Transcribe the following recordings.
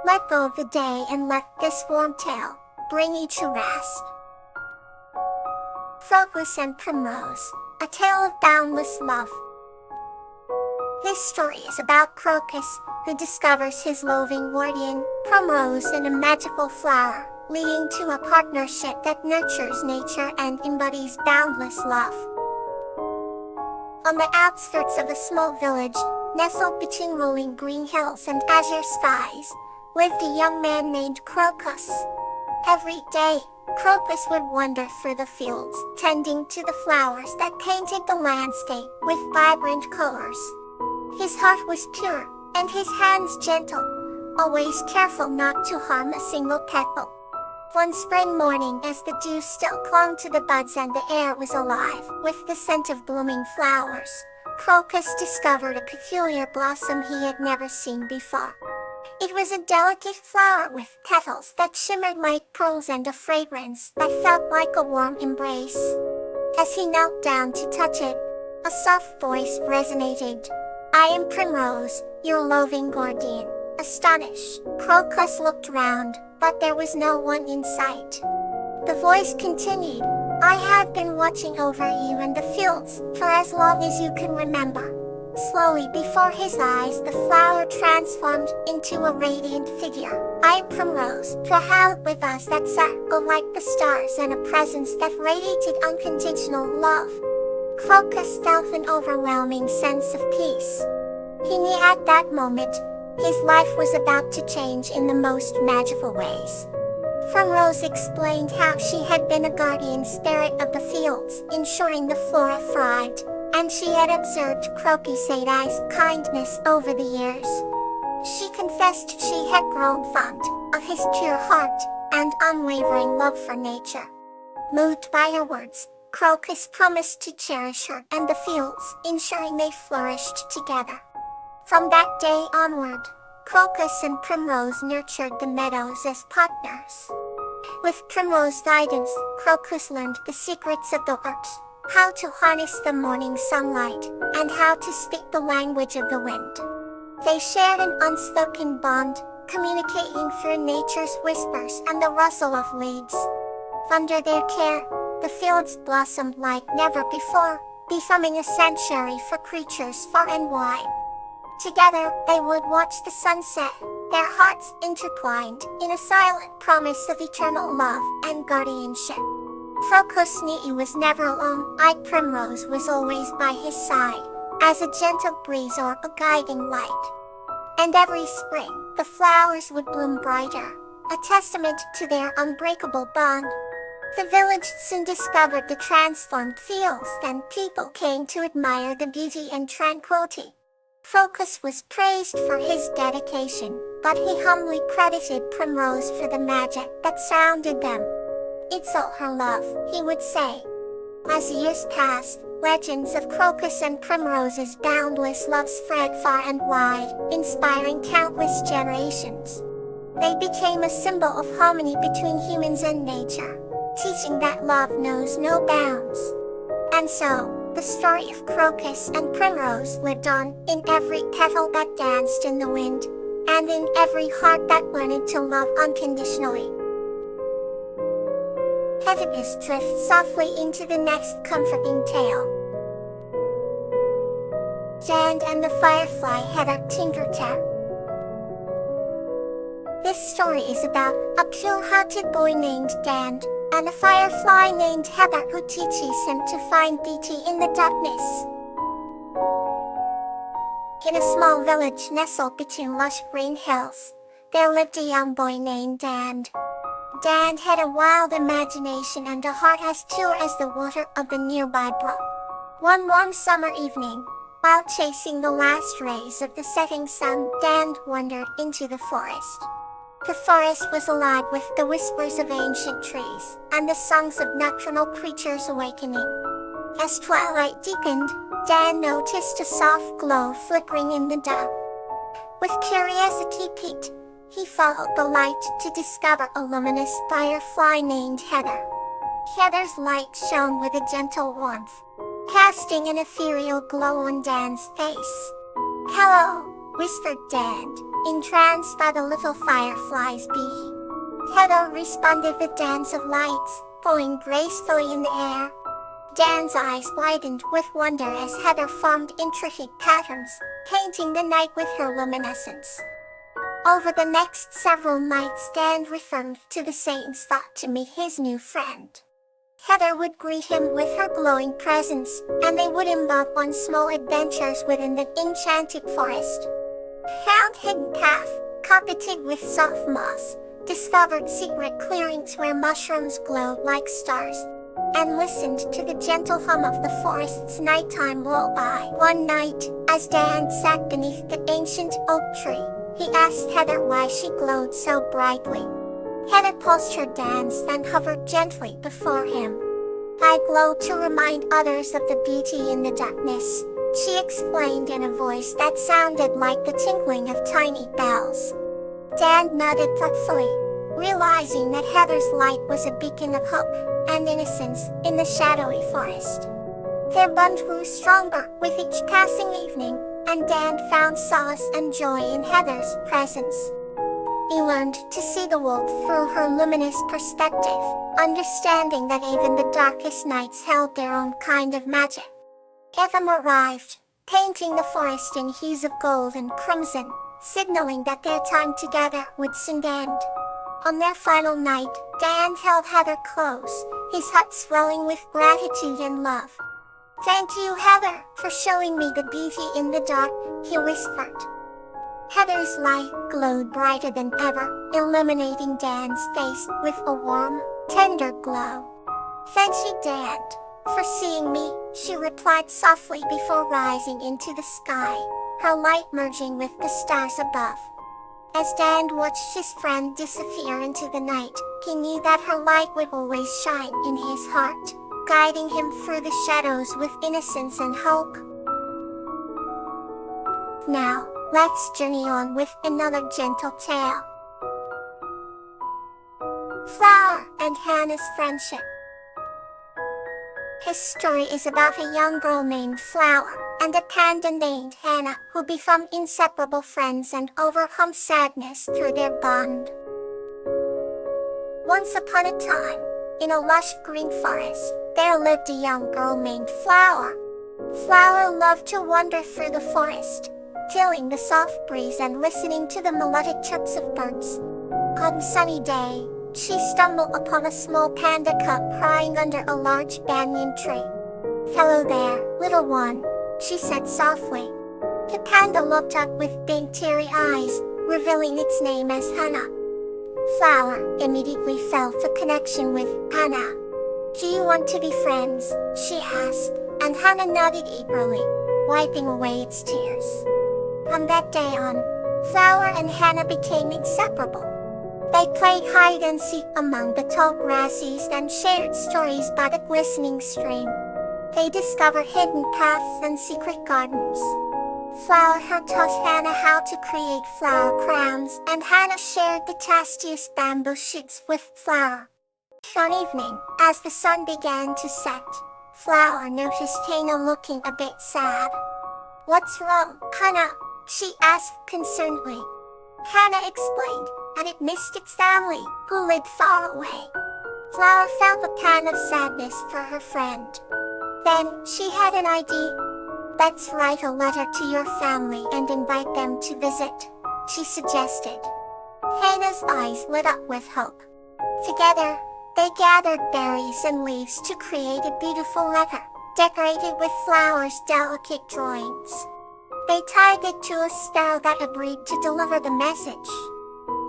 Let go of the day and let this warm tale bring you to rest. Crocus and Primrose, a tale of boundless love. This story is about Crocus, who discovers his loving guardian, Primrose, in a magical flower, leading to a partnership that nurtures nature and embodies boundless love. On the outskirts of a small village, nestled between rolling green hills and azure skies, lived a young man named Crocus. Every day, Crocus would wander through the fields, tending to the flowers that painted the landscape with vibrant colors. His heart was pure, and his hands gentle, always careful not to harm a single petal. One spring morning, as the dew still clung to the buds and the air was alive with the scent of blooming flowers, Crocus discovered a peculiar blossom he had never seen before. It was a delicate flower with petals that shimmered like pearls and a fragrance that felt like a warm embrace. As he knelt down to touch it, a soft voice resonated. "I am Primrose, your loving guardian." Astonished, Crocus looked round, but there was no one in sight. The voice continued, "I have been watching over you and the fields for as long as you can remember." Slowly before his eyes, the flower transformed into a radiant figure. "I am Primrose, proud with us that sparkled like the stars and a presence that radiated unconditional love." Crocus felt an overwhelming sense of peace. He knew at that moment, his life was about to change in the most magical ways. Primrose explained how she had been a guardian spirit of the fields, ensuring the flora thrived, and she had observed Crocus's kindness over the years. She confessed she had grown fond of his pure heart and unwavering love for nature. Moved by her words, Crocus promised to cherish her and the fields, ensuring they flourished together. From that day onward, Crocus and Primrose nurtured the meadows as partners. With Primrose's guidance, Crocus learned the secrets of the earth, how to harness the morning sunlight, and how to speak the language of the wind. They shared an unspoken bond, communicating through nature's whispers and the rustle of leaves. Under their care, the fields blossomed like never before, becoming a sanctuary for creatures far and wide. Together, they would watch the sunset, their hearts intertwined in a silent promise of eternal love and guardianship. Crocus knew he was never alone. Primrose was always by his side, as a gentle breeze or a guiding light. And every spring, the flowers would bloom brighter, a testament to their unbreakable bond. The village soon discovered the transformed fields, and people came to admire the beauty and tranquility. Crocus was praised for his dedication, but he humbly credited Primrose for the magic that surrounded them. "It's all her love," he would say. As years passed, legends of Crocus and Primrose's boundless love spread far and wide, inspiring countless generations. They became a symbol of harmony between humans and nature, teaching that love knows no bounds. And so, the story of Crocus and Primrose lived on, in every petal that danced in the wind, and in every heart that learned to love unconditionally. Heaviness drifts softly into the next comforting tale. Jand and the Firefly Heather Tinkertap. This story is about a pure-hearted boy named Dan, and a firefly named Heather who teaches him to find beauty in the darkness. In a small village nestled between lush green hills, there lived a young boy named Dan. Dan had a wild imagination and a heart as pure as the water of the nearby brook. One warm summer evening, while chasing the last rays of the setting sun, Dan wandered into the forest. The forest was alive with the whispers of ancient trees, and the songs of nocturnal creatures awakening. As twilight deepened, Dan noticed a soft glow flickering in the dark. With curiosity piqued, he followed the light to discover a luminous firefly named Heather. Heather's light shone with a gentle warmth, casting an ethereal glow on Dan's face. "Hello," whispered Dan, entranced by the little fireflies beating. Heather responded with dance of lights, flowing gracefully in the air. Dan's eyes widened with wonder as Heather formed intricate patterns, painting the night with her luminescence. Over the next several nights, Dan returned to the same spot to meet his new friend. Heather would greet him with her glowing presence, and they would embark on small adventures within the enchanted forest. Found hidden path, carpeted with soft moss, discovered secret clearings where mushrooms glowed like stars, and listened to the gentle hum of the forest's nighttime lullaby. One night, as Dan sat beneath the ancient oak tree, he asked Heather why she glowed so brightly. Heather postured Dan's and hovered gently before him. "I glow to remind others of the beauty in the darkness," she explained in a voice that sounded like the tinkling of tiny bells. Dan nodded thoughtfully, realizing that Heather's light was a beacon of hope and innocence in the shadowy forest. Their bond grew stronger with each passing evening, and Dan found solace and joy in Heather's presence. He learned to see the world through her luminous perspective, understanding that even the darkest nights held their own kind of magic. Autumn arrived, painting the forest in hues of gold and crimson, signaling that their time together would soon end. On their final night, Dan held Heather close, his heart swelling with gratitude and love. "Thank you, Heather, for showing me the beauty in the dark," he whispered. Heather's light glowed brighter than ever, illuminating Dan's face with a warm, tender glow. "Thank you, Dan, for seeing me," she replied softly before rising into the sky, her light merging with the stars above. As Dan watched his friend disappear into the night, he knew that her light would always shine in his heart, guiding him through the shadows with innocence and hope. Now, let's journey on with another gentle tale. Flower and Hannah's friendship. His story is about a young girl named Flower and a panda named Hannah who become inseparable friends and overcome sadness through their bond. Once upon a time, in a lush green forest, there lived a young girl named Flower. Flower loved to wander through the forest, feeling the soft breeze and listening to the melodic chirps of birds. On a sunny day, she stumbled upon a small panda cub crying under a large banyan tree. "Hello there, little one," she said softly. The panda looked up with big teary eyes, revealing its name as Hannah. Flower immediately felt a connection with Hannah. "Do you want to be friends?" she asked, and Hannah nodded eagerly, wiping away its tears. From that day on, Flower and Hannah became inseparable. They played hide and seek among the tall grasses and shared stories by the glistening stream. They discovered hidden paths and secret gardens. Flower taught Hannah how to create flower crowns, and Hannah shared the tastiest bamboo shoots with Flower. One evening, as the sun began to set, Flower noticed Hannah looking a bit sad. "What's wrong, Hannah?" she asked concernedly. Hannah explained that it missed its family, who lived far away. Flower felt a pang of sadness for her friend. Then she had an idea. "Let's write a letter to your family and invite them to visit," she suggested. Hannah's eyes lit up with hope. Together, they gathered berries and leaves to create a beautiful letter, decorated with Flower's delicate drawings. They tied it to a sparrow that agreed to deliver the message.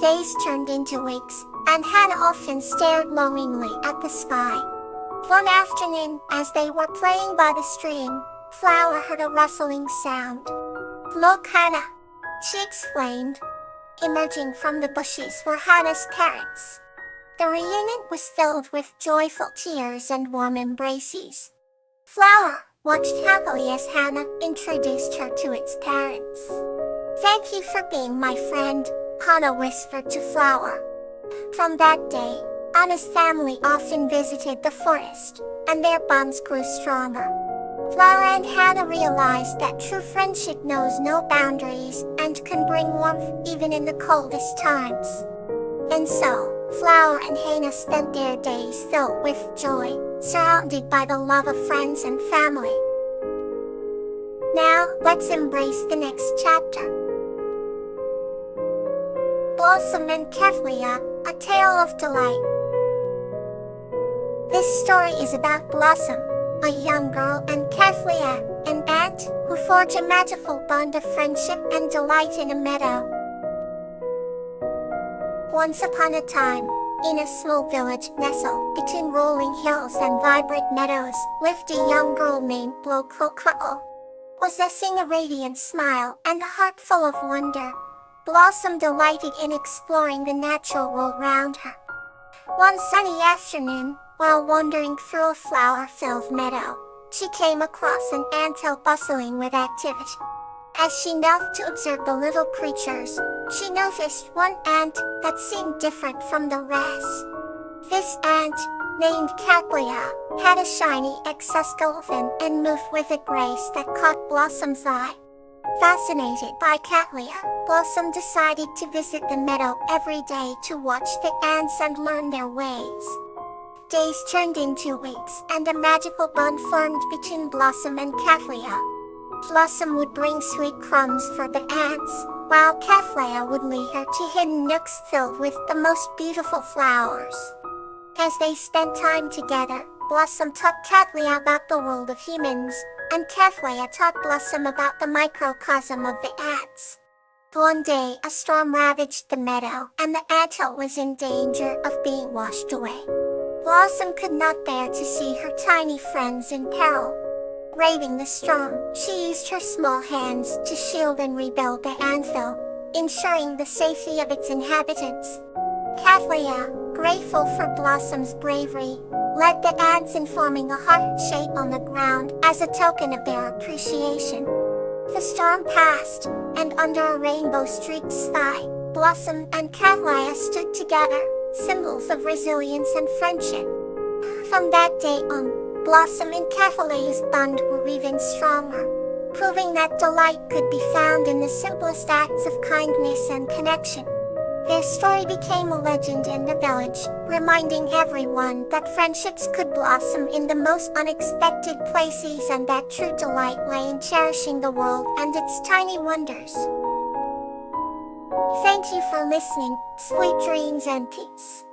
Days turned into weeks, and Hannah often stared longingly at the sky. One afternoon, as they were playing by the stream, Flower heard a rustling sound. "Look, Hannah," she exclaimed. Emerging from the bushes were Hannah's parents. The reunion was filled with joyful tears and warm embraces. Flower watched happily as Hannah introduced her to its parents. "Thank you for being my friend," Hannah whispered to Flower. From that day, Hannah's family often visited the forest, and their bonds grew stronger. Flower and Hannah realized that true friendship knows no boundaries and can bring warmth even in the coldest times. And so, Flower and Hannah spent their days filled with joy, surrounded by the love of friends and family. Now, let's embrace the next chapter. Blossom and Kathleen, A Tale of Delight. This story is about Blossom, a young girl, and Kathleen, an ant, who forge a magical bond of friendship and delight in a meadow. Once upon a time, in a small village nestled between rolling hills and vibrant meadows, lived a young girl named Blossom. Possessing a radiant smile and a heart full of wonder, Blossom delighted in exploring the natural world around her. One sunny afternoon, while wandering through a flower-filled meadow, she came across an anthill bustling with activity. As she knelt to observe the little creatures, she noticed one ant that seemed different from the rest. This ant, named Kathleen, had a shiny exoskeleton and moved with a grace that caught Blossom's eye. Fascinated by Kathleen, Blossom decided to visit the meadow every day to watch the ants and learn their ways. Days turned into weeks, and a magical bond formed between Blossom and Kathleen. Blossom would bring sweet crumbs for the ants, while Kathleen would lead her to hidden nooks filled with the most beautiful flowers. As they spent time together, Blossom taught Kathleen about the world of humans, and Kathleen taught Blossom about the microcosm of the ants. One day, a storm ravaged the meadow, and the anthill was in danger of being washed away. Blossom could not bear to see her tiny friends in peril. Braving the storm, she used her small hands to shield and rebuild the anthill, ensuring the safety of its inhabitants. Kathleen, grateful for Blossom's bravery, led the ants in forming a heart shape on the ground as a token of their appreciation. The storm passed, and under a rainbow-streaked sky, Blossom and Kathleen stood together, symbols of resilience and friendship. From that day on, Blossom and Kathleen's bond grew even stronger, proving that delight could be found in the simplest acts of kindness and connection. Their story became a legend in the village, reminding everyone that friendships could blossom in the most unexpected places and that true delight lay in cherishing the world and its tiny wonders. Thank you for listening. Sweet dreams and peace.